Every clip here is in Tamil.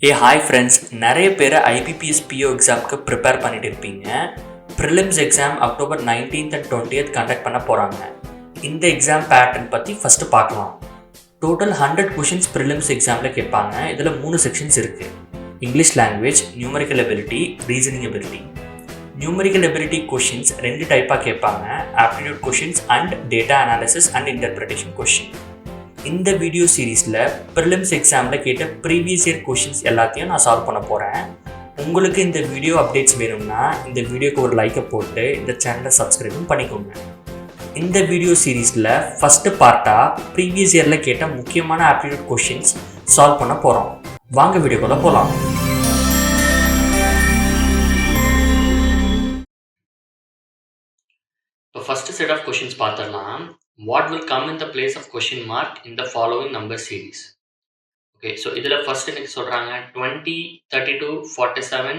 ஹாய் ஃப்ரெண்ட்ஸ், நிறைய பேர் ஐபிபிஎஸ் பிஓ எக்ஸாமுக்கு ப்ரிப்பேர் பண்ணிட்டு இருப்பீங்க. Prelims exam October 19th and 20th conduct பண்ண போகிறாங்க. இந்த எக்ஸாம் பேட்டர்ன் பற்றி ஃபஸ்ட்டு பார்க்கலாம். டோட்டல் 100 கொஷின்ஸ் ப்ரிலிம்ஸ் எக்ஸாமில் கேட்பாங்க. இதில் 3 செக்ஷன்ஸ் இருக்குது: English language, numerical ability, reasoning ability. Numerical ability questions 2 டைப்பாக கேட்பாங்க: aptitude questions and data analysis and interpretation question. இந்த வீடியோ சீரீஸில் ப்ரிலிம்ஸ் எக்ஸாமில் கேட்ட ப்ரீவியஸ் இயர் கொஷின்ஸ் எல்லாத்தையும் நான் சால்வ் பண்ண போகிறேன். உங்களுக்கு இந்த வீடியோ அப்டேட்ஸ் வேணும்னா இந்த வீடியோக்கு ஒரு லைக்கை போட்டு இந்த சேனலை சப்ஸ்கிரைபும் பண்ணிக்கோங்க. இந்த வீடியோ சீரீஸில் ஃபஸ்ட்டு பார்ட்டாக ப்ரீவியஸ் இயரில் கேட்ட முக்கியமான ஆப்டிடியூட் கொஷின்ஸ் சால்வ் பண்ண போகிறோம். வாங்க வீடியோக்குள்ளே போகலாம். இப்போ ஃபஸ்ட்டு செட் ஆஃப் கொஷின்ஸ் பார்த்துடலாம். What will come in the place of question mark in the following number series? Okay, so இதில் ஃபர்ஸ்ட் எனக்கு சொல்கிறாங்க 20, 32, 47,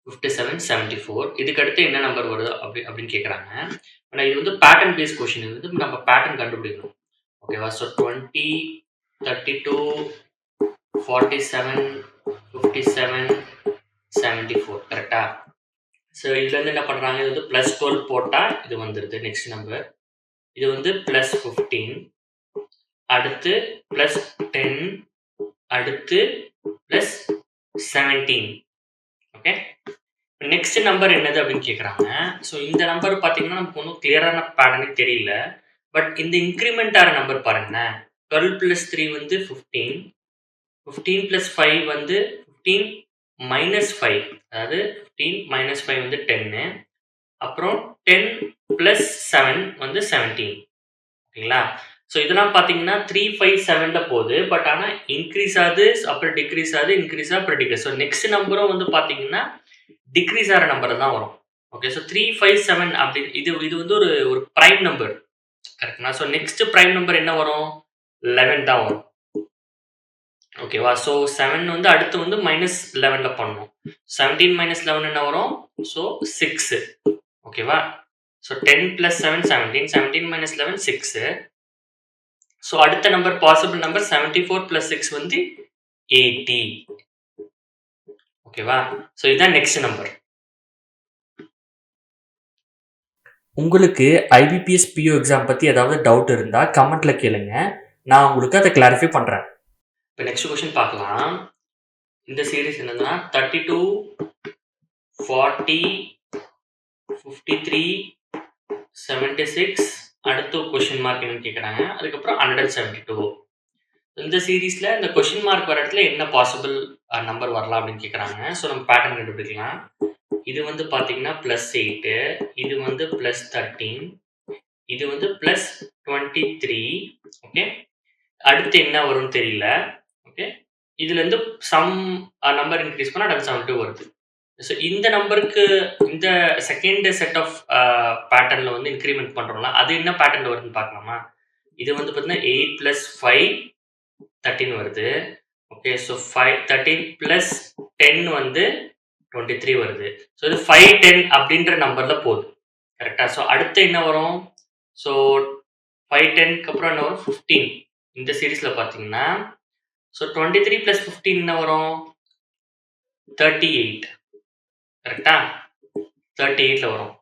57, 74. இதுக்கு அடுத்து என்ன நம்பர் வருது அப்படின்னு கேட்குறாங்க. ஆனால் இது வந்து பேட்டர்ன் பேஸ் கொஷின். இது வந்து நம்ம பேட்டர்ன் கண்டுபிடிக்கணும். ஓகேவா? ஸோ 20, 32, 47, 57, 74 கரெக்டா? ஸோ இதுலேருந்து என்ன பண்ணுறாங்க, இது வந்து +12 போட்டால் இது வந்துடுது நெக்ஸ்ட் நம்பர். இது வந்து +15, அடுத்து +10, அடுத்து +17. ஓகே, நெக்ஸ்ட் நம்பர் என்னது அப்படின்னு கேட்குறாங்க. ஸோ இந்த நம்பர் பார்த்தீங்கன்னா நமக்கு ஒன்றும் கிளியரான பேட்டர்னே தெரியல. பட் இந்த இன்க்ரிமெண்ட் ஆகிற நம்பர் பாருங்களேன். 12 + 3 வந்து 15, 15 + 5 வந்து 15 - 5, அதாவது 15 - 5 வந்து 10, அப்புறம் 10 + 7 வந்து 17. ஓகேங்களா? ஸோ இதெல்லாம் பார்த்தீங்கன்னா 3, 5, 7ல் போகுது. பட் ஆனால் இன்க்ரீஸ் ஆகுது, அப்புறம் டிக்ரீஸ் ஆகுது, இன்க்ரீஸ் அப்புறம் டிக்ரீஸ். ஸோ நெக்ஸ்ட் நம்பரும் வந்து பார்த்தீங்கன்னா டிக்ரீஸ் ஆகிற நம்பர் தான் வரும். ஓகே, ஸோ 3, 5, 7 அப்படி இது வந்து ஒரு ப்ரைம் நம்பர் கரெக்டுங்களா? ஸோ நெக்ஸ்ட் ப்ரைம் நம்பர் என்ன வரும்? 11 தான் வரும். ஓகேவா? ஸோ 7 வந்து அடுத்து வந்து -11ல் பண்ணணும். 17 - 11 என்ன வரும்? ஸோ 6. ஓகேவா? ஸோ 10 + 7 17, 17 - 11 6. ஸோ அடுத்த நம்பர் பாசிபிள் நம்பர் 74 + 6 வந்து 80. ஓகேவா? ஸோ இதுதான் நெக்ஸ்ட் நம்பர். உங்களுக்கு ஐபிபிஎஸ் பிஓ எக்ஸாம் பற்றி ஏதாவது டவுட் இருந்தால் கமெண்ட்டில் கேளுங்க, நான் உங்களுக்கு அதை கிளாரிஃபை பண்ணுறேன். இப்போ நெக்ஸ்ட் கொஷின் பார்க்கலாம். இந்த சீரீஸ் என்னதுன்னா 32, 40, 53, 76, அடுத்து கொஷின் மார்க் என்னன்னு கேட்குறாங்க. அதுக்கப்புறம் 172. இந்த சீரீஸில் இந்த கொஷின் மார்க் வர இடத்துல என்ன பாசிபிள் நம்பர் வரலாம் அப்படின்னு கேட்குறாங்க. ஸோ நம்ம பேட்டர்ன் கண்டுபிடிக்கலாம். இது வந்து பார்த்தீங்கன்னா +8, இது வந்து +13, இது வந்து +23. ஓகே, அடுத்து என்ன வரும்னு தெரியல. ஓகே, இதுலேருந்து சம் நம்பர் இன்க்ரீஸ் பண்ணால் 172 வருது. ஸோ இந்த நம்பருக்கு இந்த செகண்ட் செட் ஆஃப் பேட்டர்னில் வந்து இன்க்ரிமெண்ட் பண்ணுறோம்ல, அது என்ன பேட்டர்னில் வருதுன்னு பார்க்கலாமா? இது வந்து பார்த்தீங்கன்னா 8 + 5 13 வருது. ஓகே, ஸோ 13 + 10 வந்து 23 வருது. ஸோ இது 5, 10 அப்படின்ற நம்பரில் போகுது கரெக்டாக? ஸோ அடுத்து என்ன வரும்? ஸோ 5, 10க்கு அப்புறம் என்ன வரும்? 15. இந்த சீரீஸில் பார்த்தீங்கன்னா ஸோ 23 + 15 என்ன வரும்? 38 கரெக்டா? 38ல வரும்.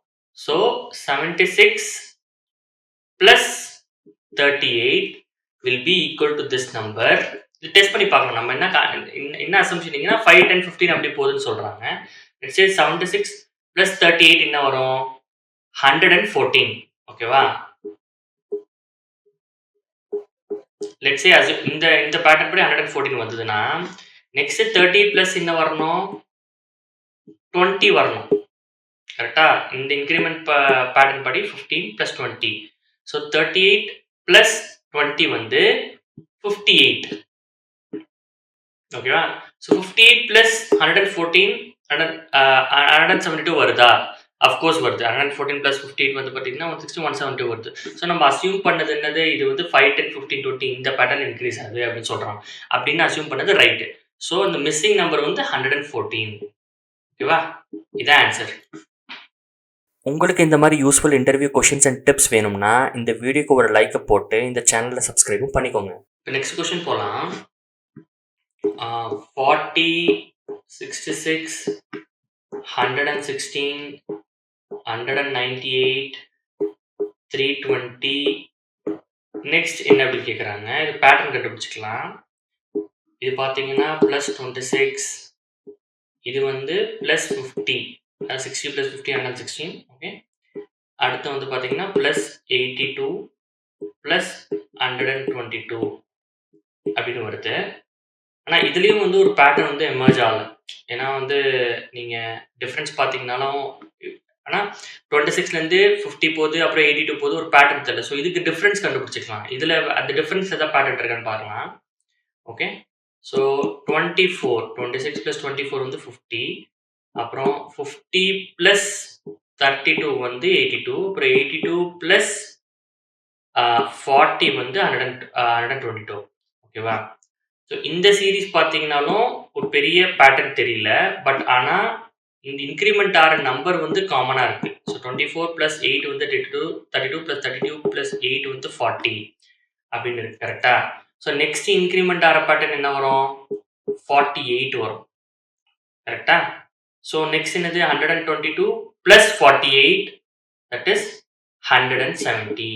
So 76 + 38 will be equal to this number. இது டெஸ்ட் பண்ணி பார்க்கணும். நம்ம என்ன அசம்ஷன் 5, 10, 15 அப்படி போகுதுன்னு சொல்றாங்க. லெட்ஸ் சே 76 + 38 என்ன வரும்? 114. ஓகேவா? லெட்ஸ் சே இந்த பேட்டர்ன் படி 114 வந்ததுன்னா நெக்ஸ்ட் 38 + என்ன வரணும்? 20 வரணும் கரெக்டா? இந்த இன்க்ரிமெண்ட் பேட்டர்ன் படி 15 + 20. ஸோ 38 + 20 வந்து 58. ஓகேவா? ஸோ 58 + 114 172 வருதா? அஃப்கோர்ஸ் வருது. 114 + 58 வந்து பார்த்தீங்கன்னா 160, 172 வருது. ஸோ நம்ம அசியூம் பண்ணது என்னது? இது வந்து 5, 10, 15, 20 இந்த பேட்டர்ன் இன்க்ரீஸ் ஆகுது அப்படின்னு சொல்கிறாங்க. அப்படின்னு அசியூம் பண்ணது ரைட்டு. ஸோ இந்த மிஸ்ஸிங் நம்பர் வந்து 114. ஓகேவா? இதான் ஆன்சர். உங்களுக்கு இந்த மாதிரி useful interview questions and tips வேணும்னா இந்த வீடியோக்கு ஒரு லைக்கை போட்டு இந்த சேனலை சப்ஸ்கிரைபும் பண்ணிக்கோங்க. இப்போ நெக்ஸ்ட் கொஷின் போகலாம். 40, 66, 116, 198, 320. நெக்ஸ்ட் என்ன அப்படின்னு கேட்குறாங்க. இது பேட்டர்ன் கண்டுபிடிச்சிக்கலாம். இது பார்த்தீங்கன்னா +26, இது வந்து +50, 60 + 50 116. ஓகே, அடுத்து வந்து பார்த்தீங்கன்னா +82 +122 அப்படின்னு வருது. ஆனால் இதுலேயும் வந்து ஒரு பேட்டர்ன் வந்து எமர்ஜ் ஆகலை. ஏன்னா வந்து நீங்கள் டிஃப்ரென்ஸ் பார்த்தீங்கன்னாலும், ஆனால் 26லேருந்து 50 போகுது, அப்புறம் 82 போகுது, ஒரு பேட்டர்ன் தெரியல. ஸோ இதுக்கு டிஃப்ரென்ஸ் கண்டுபிடிச்சிக்கலாம். இதில் அந்த டிஃப்ரென்ஸ் எதாவது பேட்டர்ன் இருக்கான்னு பார்க்கலாம். ஓகே, ஸோ 24, 26 + 24 வந்து 50, அப்புறம் 50 + 32 வந்து 82, அப்புறம் 82 + 40 வந்து 122. ஓகேவா? ஸோ இந்த சீரிஸ் பார்த்தீங்கன்னாலும் ஒரு பெரிய பேட்டர்ன் தெரியல. பட் ஆனால் இந்த இன்க்ரிமெண்ட் ஆகிற நம்பர் வந்து காமனாக இருக்குது. ஸோ 24 + 8 வந்து 32, 32 + 32 + 8 வந்து 40 அப்படின்னு இருக்கு. கரெக்டாக? ஸோ நெக்ஸ்ட் இன்க்ரிமெண்ட் ஆகிற பேட்டர்ன் என்ன வரும்? 48 வரும். கரெக்டா? ஸோ நெக்ஸ்ட் என்னது? 122 + 48, தட் இஸ் 170.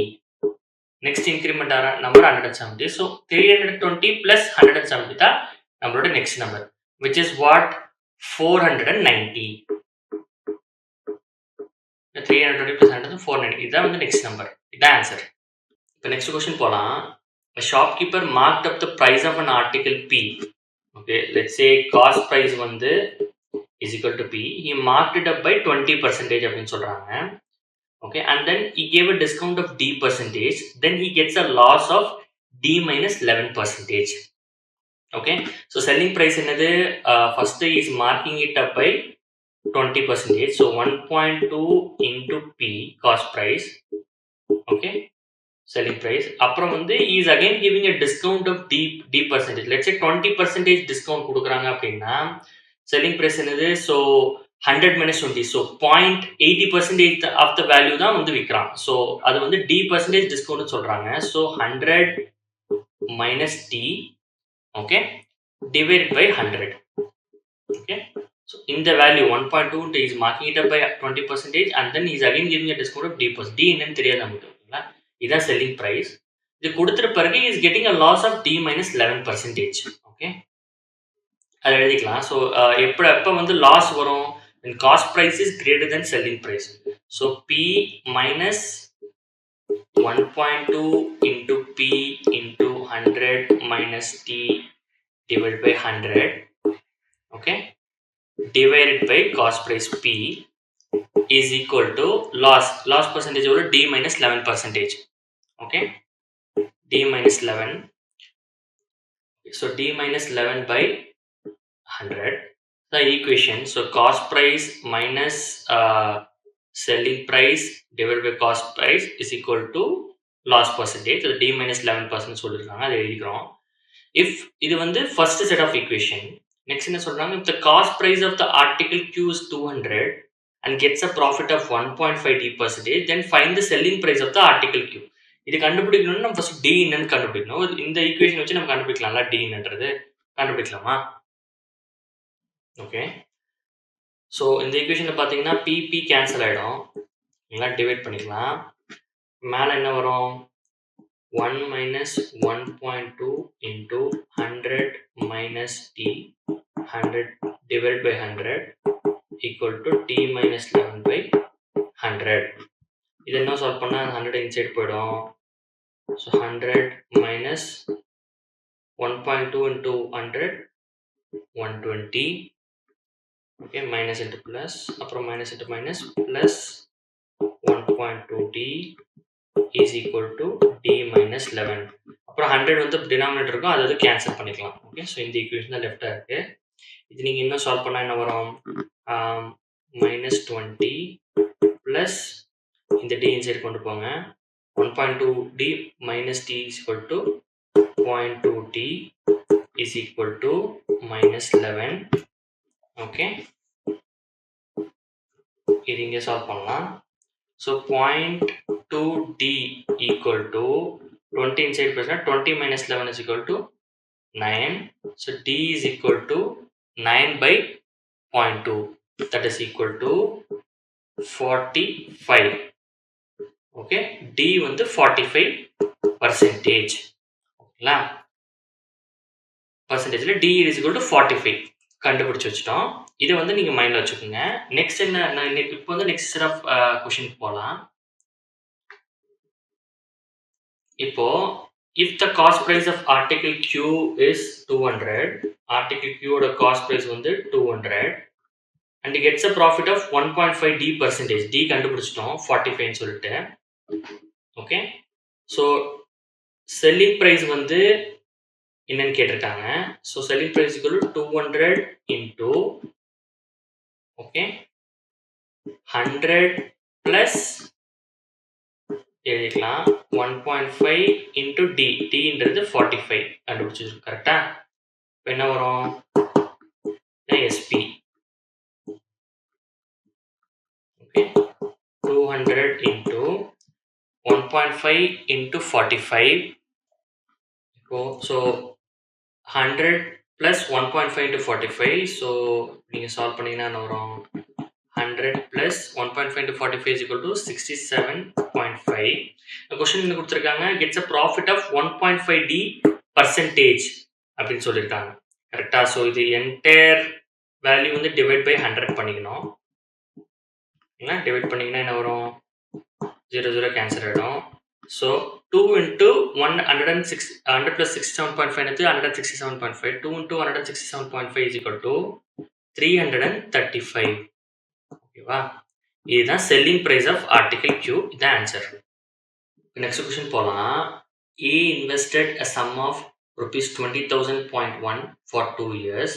நெக்ஸ்ட் இன்க்ரிமெண்ட் ஆகிற நம்பர் 170. ஸோ 320 + 170 தான் நம்மளோட next number, which is what? 490. 320 + 100 490. இதுதான் வந்து நெக்ஸ்ட் நம்பர். இதுதான் ஆன்சர். இப்போ நெக்ஸ்ட் கொஸ்டின் போகலாம். A shopkeeper marked up the price of an article P. Okay, let's say cost price வந்து is equal to P. He marked it up by 20% அப்படின்னு சொல்றாங்க. Okay, and then he gave a discount of D%. Then he gets a loss of D minus 11%. Okay, so selling price என்னது? First is marking it up by 20%. So 1.2 into P cost price. Okay, selling price. அப்புறம் வந்து he is again giving a discount of D%. Let's say 20% discount கொடுக்குறாங்க அப்படின்னா selling price என்னது? So 100 minus 20. So 0.80% of the value தான் வந்து விற்கிறான். ஸோ அது வந்து D% டிஸ்கவுண்ட் சொல்றாங்க. So 100 minus D, okay, divided by 100. Okay, so இந்த value 1.2 is marking it up by 20%, and then is again giving a discount of D%. D என்னன்னு தெரியாது நமக்கு. ஓகேங்களா? இதுதான் செல்லிங் ப்ரைஸ். இது கொடுத்துற பிறகு is getting a loss of D minus 11%. Okay, அதை எழுதிக்கலாம். ஸோ எப்போ வந்து லாஸ் வரும்? when cost price is greater than selling price. So P minus 1.2 into P into 100 minus T divided by 100. Okay, divided by cost price P is equal to loss percentage over D minus 11%. Okay, D minus 11. So D minus 11 by 100. The equation, so cost price minus selling price divided by cost price is equal to loss percentage. So D minus 11% சொல்லிருக்காங்க, அதை எழுதிக்கிறோம். If இது வந்து first set of equation. Next என்ன சொல்றாங்க? If the cost price of the article Q is 200 and gets a profit of 1.5 D%, then find the selling price of the article Q. இது கண்டுபிடிக்கணும்னு நம்ம ஃபர்ஸ்ட் D என்னன்னு கண்டுபிடிக்கணும். இந்த ஈக்குவேஷன் வச்சு நம்ம கண்டுபிடிக்கலாம்ல D என்னன்றது. கண்டுபிடிக்கலாமா? ஓகே, ஸோ இந்த ஈக்குவேஷனில் பார்த்தீங்கன்னா பிபி கேன்சல் ஆகிடும். எல்லாம் டிவைட் பண்ணிக்கலாம். மேலே என்ன வரும்? 1 minus 1.2 into 100 minus T 100 divided by 100 equal to T minus 11 by 100. இது என்ன சால்வ் பண்ணால் 100 இன்சைட் போயிடும். So 100 minus 1.2 into 100 120. Okay, minus into plus, அப்புறம் minus into minus plus 1.2D is equal to D minus 11. அப்புறம் 100 வந்து டினாமினேட்டர் இருக்கும், அதை கேன்சல் பண்ணிக்கலாம். ஓகே, ஸோ இந்த ஈக்குவேஷன் தான் லெஃப்டாக இருக்கு. இது நீங்கள் இன்னும் சால்வ் பண்ணால் என்ன வரும்? -20 plus இந்த D இன்சைட் கொண்டு போங்க. 1.2D minus T is equal to 0.2D is equal to minus 11. Okay, இது இங்கே சால்வ் பண்ணலாம். So 0.2D equal to 20 inside plus 20 minus 11 is equal to 9. So D is equal to 9 by 0.2. That is equal to 45. Okay, D வந்து 45%. ஓகேங்களா, பர்சன்டேஜில் D is equal to 45 கண்டுபிடிச்சி வச்சுட்டோம். இதை வந்து நீங்கள் மைண்டில் வச்சுக்கோங்க. நெக்ஸ்ட் என்ன, இப்போ வந்து நெக்ஸ்ட் செட் ஆஃப் கொஷின் போகலாம். இப்போ if the cost price of article Q is 200, article Q ஓட cost price வந்து 200 and it gets a profit of 1.5 D percentage. D கண்டுபிடிச்சிட்டோம் 45 சொல்லிட்டு. ஓகே, ஸோ செல்லிங் ப்ரைஸ் வந்து என்னன்னு கேட்டிருக்காங்க. So selling price equal to 200 into okay 100 plus எழுதிக்கலாம் 1.5 into D. Dன்றது 45 கண்டுபிடிச்சிருக்கு. கரெக்டா? இப்போ என்ன வரும்? SP. Okay, 200 into 1.5 into 45. So 100 plus 1.5 into 45. So நீங்கள் சால்வ் பண்ணிங்கன்னா என்ன வரும்? 100 plus 1.5 into 45 is equal to 67.5. The question என்ன கொடுத்துருக்காங்க? Gets a profit of 1.5 D percentage அப்படின்னு சொல்லியிருக்காங்க. கரெக்டா? ஸோ இது என்டையர் வேல்யூ வந்து டிவைட் பை 100 பண்ணிக்கணும். டிவைட் பண்ணிங்கன்னா என்ன வரும்? 0 கேன்சல் ஆகிடும். ஸோ 2 into 100 plus 67.5 எடுத்து 167.5. 2 into 167.5 is equal to 335. ஓகேவா? இதுதான் selling price of article Q. இதுதான் ஆன்சர். நெக்ஸ்ட் கொஸ்டின் போகலாம். A invested a sum of rupees 20,000.1 for 2 years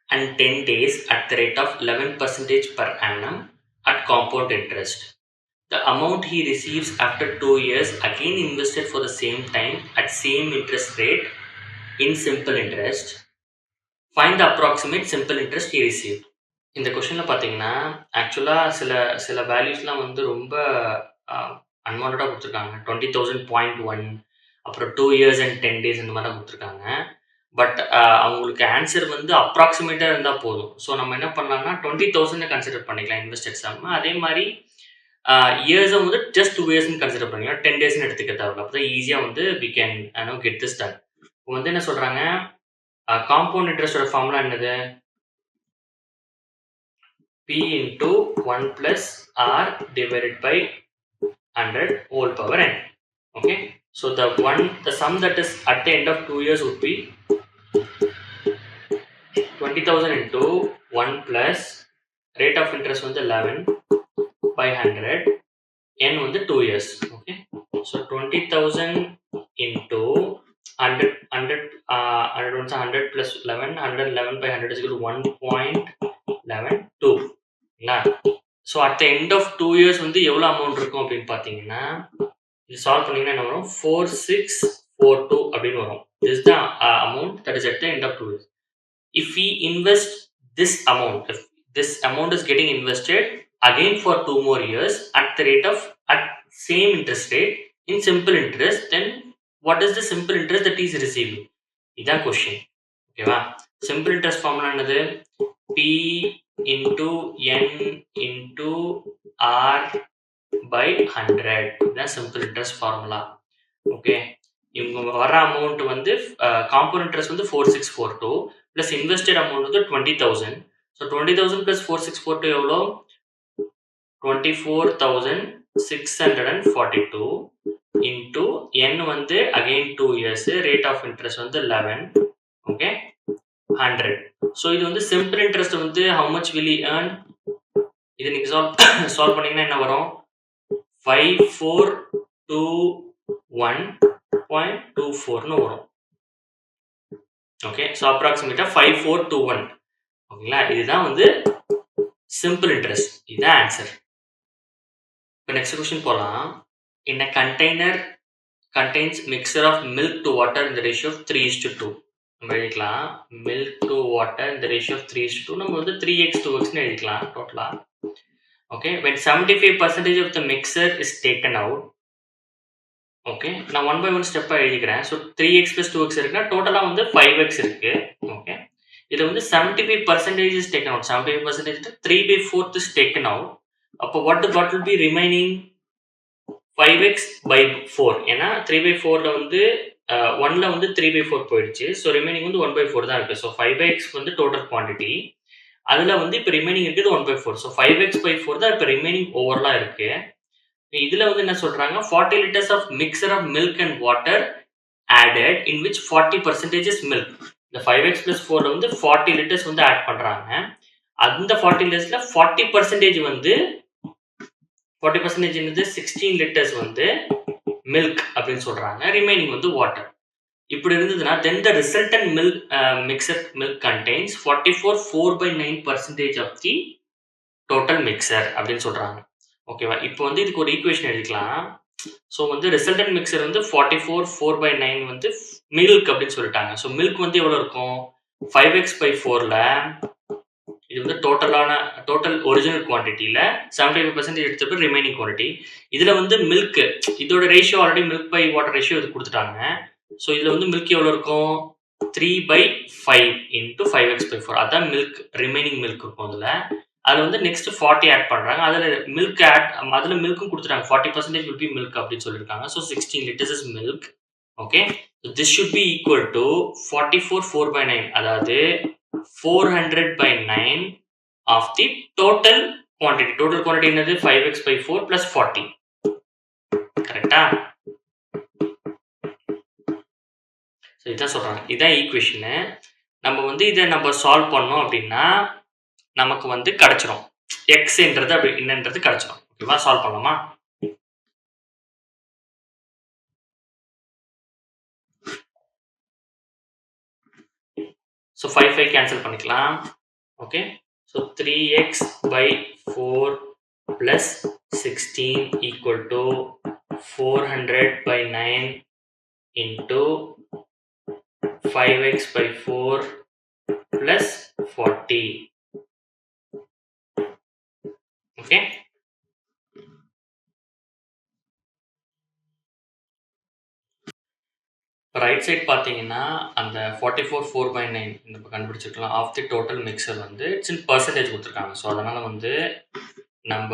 and 10 days at the rate of 11% per annum at compound interest. The amount he receives after 2 years again invested for the same time at same interest rate in simple interest. Find the approximate simple interest he received. இந்த கொஷனில் பார்த்தீங்கன்னா ஆக்சுவலாக சில வேல்யூஸ்லாம் வந்து ரொம்ப அன்வான்டாக கொடுத்துருக்காங்க. 20,000.1, அப்புறம் 2 years and 10 days இந்த மாதிரி தான் கொடுத்துருக்காங்க. பட் அவங்களுக்கு ஆன்சர் வந்து அப்ராக்சிமேட்டாக இருந்தால் போதும். ஸோ நம்ம என்ன பண்ணலாம்னா 20,000 கன்சிடர் பண்ணிக்கலாம் இன்வெஸ்டட் சம். அதே மாதிரி இயர்ஸை வந்து ஜஸ்ட் 2 yearsன்னு கன்சிடர் பண்ணிக்கலாம். 10 daysன்னு எடுத்துக்க தேவையில்ல. அப்போ தான் ஈஸியாக வந்து we can get this done. இப்போ வந்து என்ன சொல்கிறாங்க, காம்பவுண்ட் இன்ட்ரெஸ்டோட ஃபார்முலா என்னது? P into 1 plus R divided by 100 whole power n. Okay, so the sum that is at the end of 2 years would be 20,000 into 1 plus rate of interest வந்து 11 by 100, n வந்து 2 years. Okay, so 20,000 into 100 plus 11, 111 by 100 is equal to 1.112. So at the end of 2 years வந்து எவ்வளோ அமௌண்ட் இருக்கும் அப்படின்னு பார்த்தீங்கன்னா, இது சால்வ் பண்ணிங்கன்னா என்ன வரும்? 4642 அப்படின்னு வரும். This the amount that is at the end of 2 years. If we invest this amount, if this amount is getting invested again for 2 more years at the rate of at same interest rate in simple interest, then what is the simple interest that he is receiving? இதான் கொஸ்டின். ஓகேவா? சிம்பிள் இன்ட்ரெஸ்ட் ஃபார்முலா என்னது? P into n into R by 100. இதுதான் சிம்பிள் இன்ட்ரெஸ்ட் ஃபார்முலா. ஓகே, இவங்க வர அமௌண்ட் வந்து காம்பவுண்ட் இன்ட்ரெஸ்ட் வந்து 4642 ப்ளஸ் இன்வெஸ்டட் அமௌண்ட் வந்து 20,000. ஸோ 20,000 ப்ளஸ் 4642 எவ்வளோ? 24,642 இன்டூ n வந்து again 2 years, rate of interest வந்து 11. ஓகே, 100. ஸோ இது வந்து சிம்பிள் இன்ட்ரெஸ்ட் வந்து how much will he earn? இது நீங்கள் சால்வ் பண்ணீங்கன்னா என்ன வரும்? 5421.24ன்னு வரும். ஓகே, ஸோ அப்ராக்சிமேட்டாக 5421. ஓகேங்களா, இதுதான் வந்து சிம்பிள் இன்ட்ரெஸ்ட். இதுதான் ஆன்சர். இப்போ நெக்ஸ்ட் கொஸ்டின் போகலாம். In a container contains mixture of milk to water in the ratio of 3:2. நம்ம எழுதிக்கலாம் milk to water in the ratio of 3:2. நம்ம வந்து 3x 2xன்னு எழுதிக்கலாம் டோட்டலாக. Okay, when 75% of the mixture is taken out, okay. நான் 1 பை 1 ஸ்டெப்பா எழுதிக்கிறேன். ஸோ 3x + 2x இருக்குன்னா, டோட்டலா வந்து 5x இருக்கு. ஓகே. இதுல வந்து 75% is taken out. 75% 3/4 is taken out. அப்போ what will be remaining? 5x by 4. ஏன்னா 3/4ல வந்து 1ல வந்து 3/4 போயிடுச்சு. ஸோ ரிமைனிங் வந்து 1/4 தான் இருக்கு. ஸோ 5x வந்து டோட்டல் குவான்டிட்டி. அதுல வந்து இப்ப ரிமைனிங் இருக்குது 1/4. ஸோ 5x by 4 தான் இப்ப ரிமைனிங் ஓவரலா இருக்கு. இதுல வந்து என்ன சொல்றாங்க, 40 liters of mixture of milk and water added in which 40% is milk. இந்த 5x plus 4ல வந்து 40 liters வந்து ஆட் பண்றாங்க. அந்த 40 லிட்டர்ஸ்ல 40% வந்து 40% என்னது 16 liters வந்து milk அப்படின்னு சொல்றாங்க. ரிமைனிங் வந்து வாட்டர். இப்படி இருந்ததுன்னா then the resultant milk mixer milk contains 44 4/9% of the total mixer அப்படின்னு சொல்றாங்க. ஓகேவா? இப்போ வந்து இதுக்கு ஒரு ஈக்குவேஷன் எழுதிக்கலாம். ஸோ வந்து ரிசல்டன்ட் மிக்சர் வந்து 44 4/9 வந்து மில்க் அப்படின்னு சொல்லிட்டாங்க. ஸோ மில்க் வந்து எவ்வளோ இருக்கும்? 5x by 4ல இது வந்து டோட்டல் ஒரிஜினல் குவான்டிட்டியில் 75% எடுத்தப்போ ரிமைனிங் குவான்டிட்டி. இதில் வந்து மில்க் இதோட ratio already milk by water ratio இது கொடுத்துட்டாங்க. ஸோ இதில் வந்து மில்க் எவ்வளோ இருக்கும்? 3/5 × 5x by 4. அதான் மில்க் ரிமைனிங் மில்க் இருக்கும் அதில். அதில் வந்து நெக்ஸ்ட் 40 ஆட் பண்ணுறாங்க. அதில் மில்க்கும் கொடுத்துட்டாங்க. 40% will be milk அப்படின்னு சொல்லியிருக்காங்க. So 16 liters is milk. Okay. This should be equal to 44 4/9. அதாவது 400/9 of the total quantity. Total quantity என்னது? 5x by 4 plus 40. கரெக்டா? ஸோ இதான் சொல்கிறாங்க. இதான் ஈக்குவேஷனு. நம்ம வந்து இதை நம்ம சால்வ் பண்ணோம் அப்படின்னா நமக்கு வந்து கிடைச்சிரும். எக்ஸ்ன்றது அப்படி என்னன்றது கிடைச்சிரும். ஓகேவா? சால்வ் பண்ணலாமா? ஸோ 5 கேன்சல் பண்ணிக்கலாம். Okay. So 3x by 4 plus 16 equal to 400/9 into 5x by 4 plus 40. Okay. Right side பார்த்தீங்கன்னா அந்த 44 4/9 நம்ம கண்டுபிடிச்சிருக்கலாம். ஆஃப் தி டோட்டல் மிக்சர் வந்து இட்ஸ் இன் பர்சன்டேஜ் கொடுத்துருக்காங்க. ஸோ அதனால் வந்து நம்ம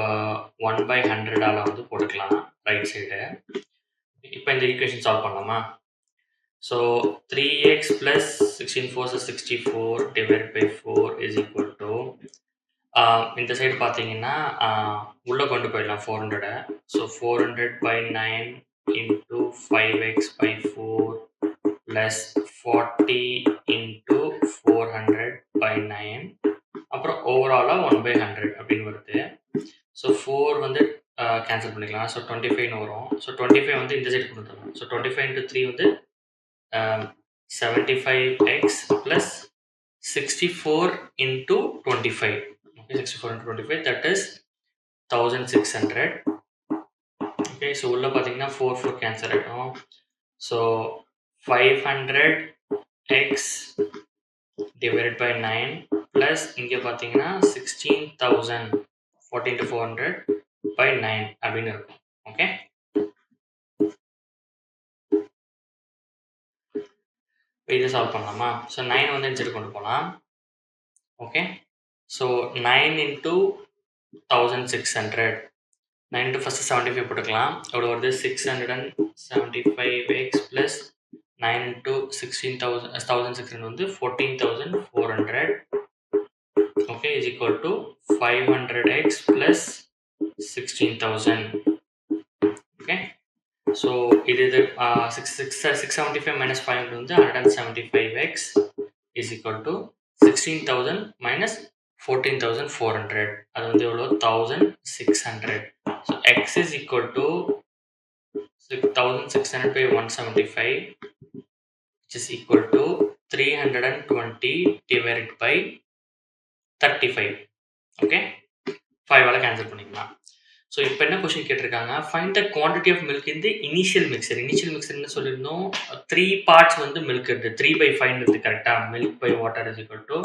1/100ஆல் வந்து போட்டுக்கலாம் ரைட் சைடு. இப்போ இந்த ஈக்குவேஷன் சால்வ் பண்ணலாமா? So 3x plus 16 4 is 64 divided by 4 is equal to இந்த சைடு பார்த்தீங்கன்னா உள்ளே கொண்டு போயிடலாம் 400. So 400/9 into 5x by 4 plus 40 into 400/9 அப்புறம் ஓவராலாக 1/100 அப்படின்னு வருது. ஸோ 4 வந்து கேன்சல் பண்ணிக்கலாம். ஸோ 25 வரும். ஸோ 25 வந்து இந்த சைடு கொண்டு வந்துடலாம். ஸோ 25 into 3 வந்து 75x plus 64 into 25. Okay, 64 into 25 that is 1600. Okay, so உள்ள பார்த்தீங்கன்னா 4 கேன்சல் ஆகிடும். So 500x divided by 9 plus இங்கே பார்த்தீங்கன்னா 16,000 14 into 400/9 அப்படின்னு இருக்கும். ஓகே. இதை சால்வ் பண்ணலாமா? ஸோ 9 வந்து இந்த சைடு கொண்டு போகலாம். Okay. So 9 into 1600. 9 into first 75 போட்டுக்கலாம். எவ்வளோ வருது? 675x plus 9 into 16,600 வந்து 14,400. Okay, is equal to 500x plus 16,000. Okay. So இது 675 minus 500 வந்து 175x is equal to 16,000 minus 14,400. அது வந்து எவ்வளோ? 1,600. So x is equal to 1,600 by 175 which is equal to 320 divided by 35. ஓகே. 5ஆல் கேன்சல் பண்ணிக்கலாம். ஸோ இப்போ என்ன கொஸ்டின் கேட்டிருக்காங்க? Find the quantity of milk இந்த இனிஷியல் மிக்சர். இனிஷியல் மிக்சர் என்ன சொல்லியிருந்தோம்? 3 பார்ட்ஸ் வந்து மில்க் இருக்குது. 3/5 இருக்குது. கரெக்டாக? Milk by water is equal to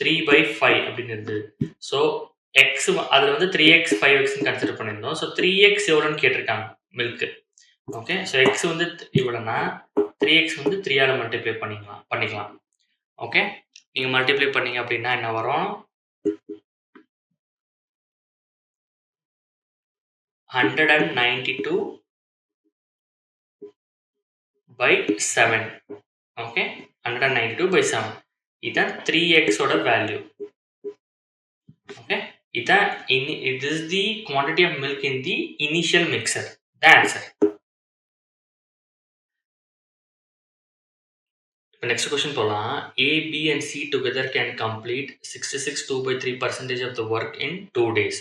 3/5 அப்படின்னு இருந்தது. ஸோ எக்ஸ் அதில் வந்து 3x 5xன்னு கன்சிடர் பண்ணியிருந்தோம். ஸோ 3x எவ்வளோன்னு கேட்டிருக்காங்க மில்க்கு. ஓகே. ஸோ எக்ஸ் வந்து இவ்வளோனா 3x வந்து 3ஆல் மல்டிப்ளை பண்ணிக்கலாம். ஓகே. நீங்கள் மல்டிப்ளை பண்ணீங்க அப்படின்னா என்ன வரும்? 192/7. ஓகே. 192/7. இதுதான் 3xோட value. Okay. this is the quantity of milk in the initial mixer. The answer. Next question போலாம். A, B and C together can complete 66 2/3% of the work in 2 days.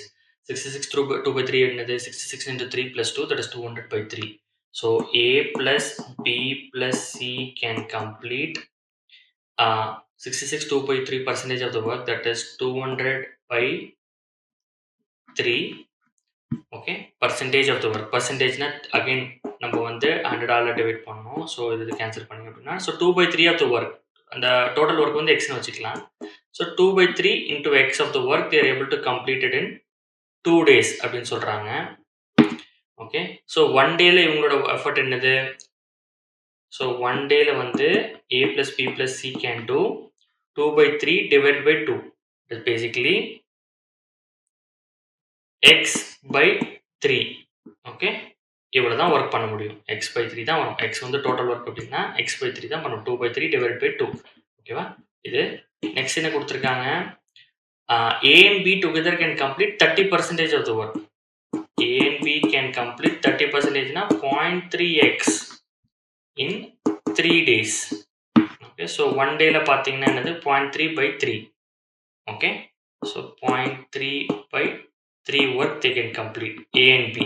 66 2/3 என்னது? 66 into 3 plus 2, that is 200/3. So A plus B plus C can complete 66 2/3% of the work, that is 200/3. Okay. Percentage of the work. பர்சன்டேஜ்னா அகைன் நம்ம வந்து 100ஆல் டிவைட் பண்ணணும். ஸோ இது கேன்சல் பண்ணிங்க அப்படின்னா ஸோ 2/3 ஆஃப் த ஒர்க், அந்த டோட்டல் ஒர்க் வந்து எக்ஸ்னு வச்சுக்கலாம். So 2/3 into x of the work there able to completed in 2 days அப்படின்னு சொல்கிறாங்க. ஓகே. ஸோ 1 டேல இவங்களோட எஃபர்ட் என்னது? ஸோ 1 டேல வந்து A plus B plus C can do 2/3 divided by 2. That's basically x by 3. Okay. இவ்வளோ தான் ஒர்க் பண்ண முடியும். x/3 தான் வரும். x வந்து டோட்டல் ஒர்க் அப்படின்னா x/3 தான் பண்ணணும். 2/3 divided by 2. ஓகேவா? இது நெக்ஸ்ட் என்ன கொடுத்துருக்காங்க? A and B together can complete 30% of the work. A and B can complete 30% னா 0.3x in 3 days. Okay. So 1 டேல பார்த்தீங்கன்னா என்னது? 0.3/3. Okay. So 0.3/3 work they can complete, A and B.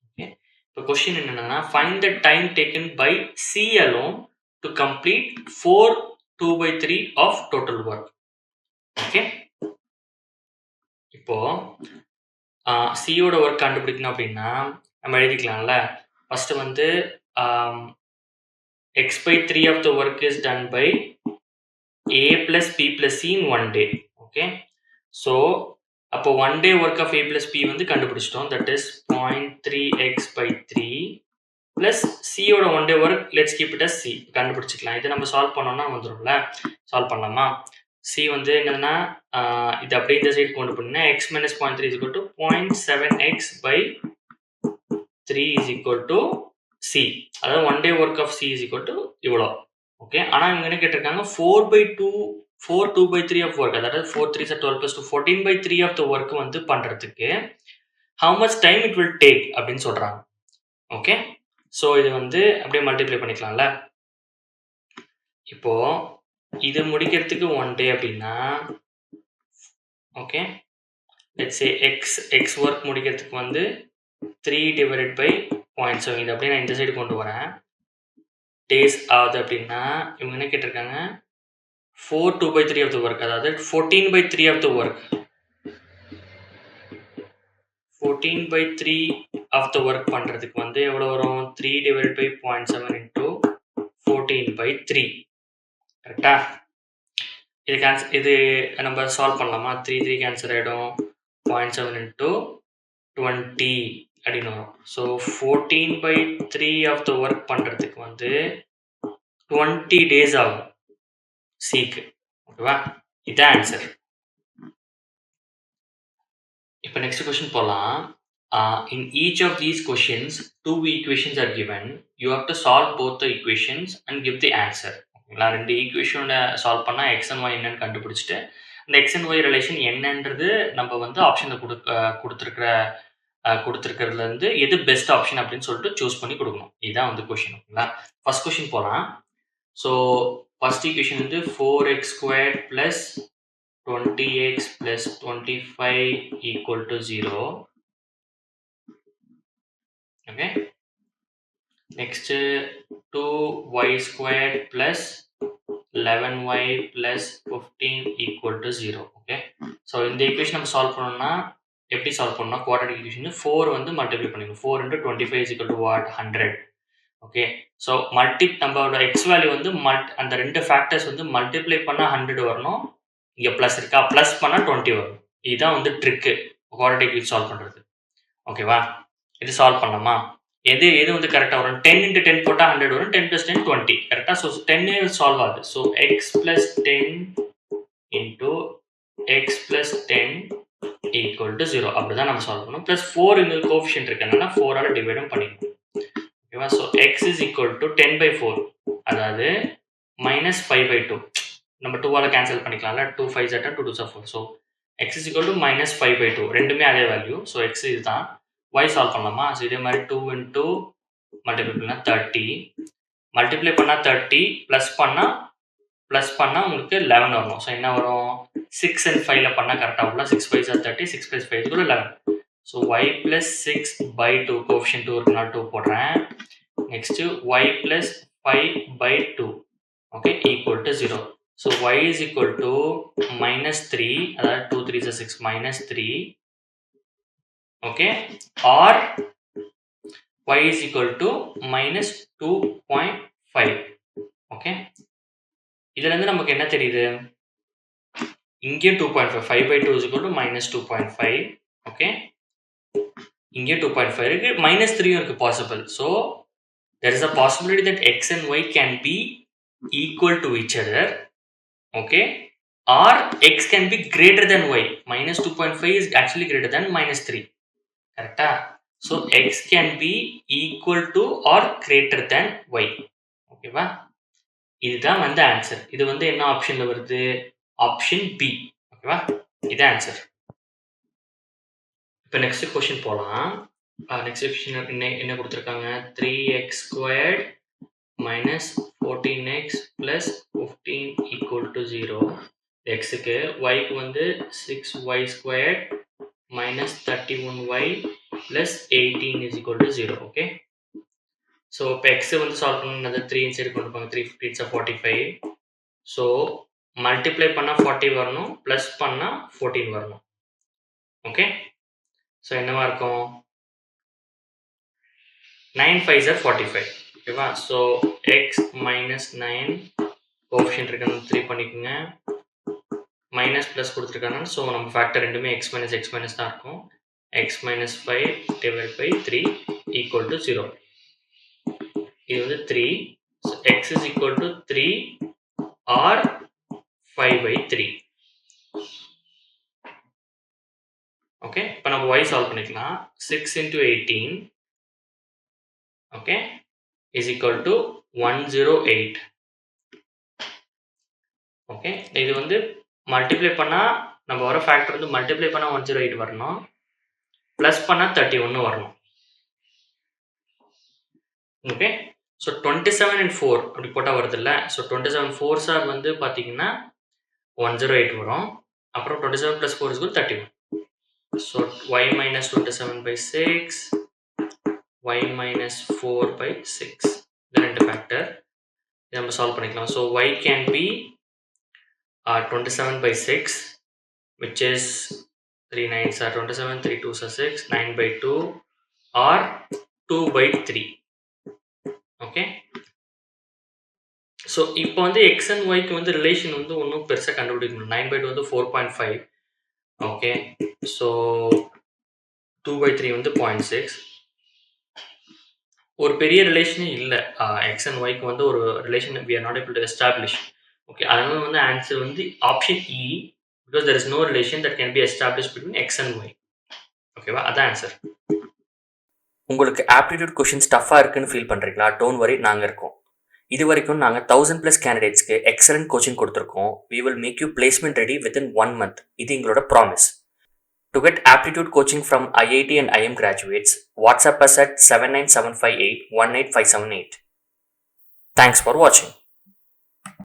Okay. இப்போ கொஸ்டின் என்னன்னா, find the time taken by C alone to complete 4 2/3 of total work. Okay. இப்போ சியோட ஒர்க் கண்டுபிடிக்கணும் அப்படின்னா நம்ம எழுதிக்கலாம்ல. ஃபர்ஸ்ட் வந்து x/3 of the work is done by A plus B plus C in 1 day. Okay. So அப்போ 1 day work of A plus B வந்து கண்டுபிடிச்சிட்டோம். தட் இஸ் 0.3x/3 பிளஸ் சியோட 1 day work, let's keep it as C கண்டுபிடிச்சிக்கலாம். இதை நம்ம சால்வ் பண்ணோம்னா வந்துடும்ல. சால்வ் பண்ணலாமா? C வந்து என்னதுன்னா இது அப்படியே இந்த சைடு கொண்டு போனீங்கன்னா x minus 0.3 is equal to 0.7x/3 is equal to C. அதாவது 1 day work of C is equal to இவ்வளோ. ஓகே. ஆனால் இவங்க என்ன கேட்டிருக்காங்க? 4 2/3 of work, அதாவது 4 3s are 12 plus 2 14/3 of the work வந்து பண்ணுறதுக்கு how much time it will take அப்படின்னு சொல்கிறாங்க. ஓகே. ஸோ இது வந்து அப்படியே மல்டிப்ளை பண்ணிக்கலாம்ல. இப்போ இது முடிக்கிறதுக்கு 1 day அப்படின்னா okay, let's say x work முடிக்கிறதுக்கு வந்து 3 divided by 0.7. இது அப்படியே நான் இந்த சைடு கொண்டு வரேன். டேஸ் ஆகுது அப்படின்னா இவங்க என்ன கேட்டிருக்காங்க? 4 2/3 of the work, அதாவது 14/3 of the work. 14/3 of the work பண்ணுறதுக்கு வந்து எவ்வளோ வரும்? 3 divided by 0.7 into 14/3. கரெக்டா? இது நம்ம சால்வ் பண்ணலாமா? 3 கேன்சல் ஆகிடும். 0.7 into 20 அப்படின்னு வரும். ஸோ 14/3 ஆஃப் த ஒர்க் பண்ணுறதுக்கு வந்து 20 days ஆகும் சிக்கு. ஓகேவா? இதுதான் ஆன்சர். இப்போ நெக்ஸ்ட் கொஸ்டின் போகலாம். In each of these questions, 2 equations are given. You have to solve both the equations and give the answer. ஓகேங்களா? 2 ஈக்குவேஷனை சால்வ் பண்ணால் x and y என்னன்னு கண்டுபிடிச்சிட்டு அந்த x and y ரிலேஷன் என்னன்றது நம்ம வந்து ஆப்ஷனில் கொடுத்துருக்கிறதுலேருந்து எது பெஸ்ட் ஆப்ஷன் அப்படின்னு சொல்லிட்டு சூஸ் பண்ணி கொடுக்கணும். இதுதான் வந்து கொஷின். ஓகேங்களா? ஃபர்ஸ்ட் கொஷின் போகலாம். ஸோ ஃபர்ஸ்ட் ஈக்குவேஷன் வந்து 4x² plus 20x plus 25 equal to 0. Okay. Next 2y² plus 11y plus 15 equal to 0. Okay. So இந்த ஈக்குவேஷன் நம்ம சால்வ் பண்ணோம்னா எப்படி சால்வ் பண்ணோம்? குவாட்ரேட்டிக் ஈக்குவேஷன் 4 வந்து மல்டிப்ளை பண்ணிக்கணும். 4 into 25 is equal to what? 100. Okay. So நம்மளோட எக்ஸ் வேல்யூ வந்து அந்த 2 ஃபேக்டர்ஸ் வந்து மல்டிப்ளை பண்ணால் 100 வரணும். இங்கே ப்ளஸ் இருக்கா? ப்ளஸ் பண்ணால் 20 வரும். இதுதான் வந்து ட்ரிக்கு குவாட்ரேட்டிக் சால்வ் பண்ணுறது. ஓகேவா? இது சால்வ் பண்ணலாமா? எது வந்து கரெக்டாக வரும்? 10 into 10 போட்டால் 100 வரும். 10 plus 10 20 கரெக்டாக. ஸோ 10 சால்வ் ஆகுது. So X plus 10 into X plus 10 equal to 0 அப்படி தான் நம்ம சால்வ் பண்ணணும். ப்ளஸ் 4 இங்கே கோஃபிஷியன்ட் இருக்கனால 4ஆல் டிவைடும் பண்ணிக்கணும். ஓகேவா? So x is equal to 10/4 அதாவது -5/2 நம்ம 2ஆல் கேன்சல் பண்ணிக்கலாம்ல. 2 5 2 2 4. So x is equal to -5/2 ரெண்டுமே அதே வேல்யூ. ஸோ எக்ஸ் இதுதான். y சால்வ் பண்ணலாமா? ஸோ இதே மாதிரி 2 இன்ட்டு மல்டிப்ளை பண்ணால் 30 மல்டிப்ளை பண்ணால் 30 ப்ளஸ் பண்ணால் உங்களுக்கு 11 வரணும். ஸோ என்ன வரும்? 6 and 5ல பண்ணால் கரெக்டாக வரலாம். 6 5 are 30, 6 plus 5 is 11. So y plus 6/2 coefficient 2 இருக்குனால 2 போடுறேன். Next y plus 5/2 okay equal to 0. So y is equal to -3 அதாவது 2 3 is 6 -3 okay or y is equal to -2.5 okay. இதுல இருந்து நமக்கு என்ன தெரியுது? இங்கேயும் 2.5 5/2 is equal to -2.5 okay. இங்கேயும் 2.5 இருக்கு, -3 இருக்கு possible. So there is a possibility that x and y can be equal to each other okay, or x can be greater than y. -2.5 is actually greater than -3 கரெக்டா? So x can be equal to or greater than y ஓகேவா? இதுதான் வந்து ஆன்சர். இது வந்து என்ன ஆப்ஷன்ல வருது? ஆப்ஷன் பி ஓகேவா? இது ஆன்சர். இப்போ நெக்ஸ்ட் கொஸ்டின் போகலாம். நெக்ஸ்ட் கொஸ்டின் என்ன கொடுத்துருக்காங்க? 3x² minus 14x plus 15 equal to 0. xக்கு yக்கு வந்து 6y² minus 31y plus 18 is equal to 0 okay. So இப்போ எக்ஸை வந்து சால்வ் பண்ணது 3 இன்சைடு கொண்டு போங்க. 3 15 45. ஸோ மல்டிப்ளை பண்ணால் 40 வரணும், ப்ளஸ் பண்ணால் 14 வரணும் ஓகே. ஸோ என்னவா இருக்கும்? 9 5s are 45 ஓகேவா. ஸோ எக்ஸ் -9 கோஎஃபிஷியன்ட் இருக்கணும் 3 பண்ணிக்கோங்க. மைனஸ் ப்ளஸ் கொடுத்துருக்காங்க. ஸோ நம்ம ஃபேக்டர் ரெண்டுமே x மைனஸ் தான் இருக்கும். x - 5/3 equal to 0. இது வந்து 3. So x is equal to 3 or 5/3 okay. இப்போ நம்ம y சால்வ் பண்ணிக்கலாம். 6 into 18 okay is equal to 108 okay. இது வந்து மல்டிப்ளை பண்ணால் நம்ம வர ஃபேக்டர் வந்து மல்டிப்ளை பண்ணால் 108 வரணும், ப்ளஸ் பண்ணால் 31 வரணும் ஓகே. ஸோ 27 and 4 அப்படி போட்டால் வருது இல்லை. ஸோ 27 4s are வந்து பார்த்தீங்கன்னா 108 வரும். அப்புறம் 27 + 4 is 31. ஸோ y - 27/6 y - 4/6 இது ரெண்டு ஃபேக்டர். இதை நம்ம சால்வ் பண்ணிக்கலாம். So y can be 27/6 which is 3 9s are 27, 3 2s are 6, 9/2 or 2/3 okay. So இப்போ வந்து எக்ஸ் அண்ட் ஒய்க்கு வந்து ரிலேஷன் வந்து ஒன்றும் பெருசாக கண்டுபிடிக்கணும். 9/2 வந்து 4.5 ஓகே. ஸோ 2/3 வந்து 0.6. ஒரு பெரிய ரிலேஷனே இல்லை. எக்ஸ் அண்ட் ஒய்க்கு வந்து ஒரு relation we are not able to establish okay. அதனால வந்து ஆன்சர் வந்து option E, because there is no relation that can be established between x and y ஓகேவா? அதான் ஆன்சர். உங்களுக்கு ஆப்டிடியூட் கொஷின்ஸ் டஃப்பாக இருக்குன்னு ஃபீல் பண்ணுறீங்களா? டோன்ட் வரி, நாங்கள் இருக்கோம். இது வரைக்கும் நாங்கள் 1000+ கேண்டிடேட்ஸ்க்கு எக்ஸலண்ட் கோச்சிங் கொடுத்துருக்கோம். we will make you placement ready within 1 month. இது எங்களோட promise. To get aptitude coaching from IIT and IM graduates, WhatsApp us at 79758 18578. Thanks for watching.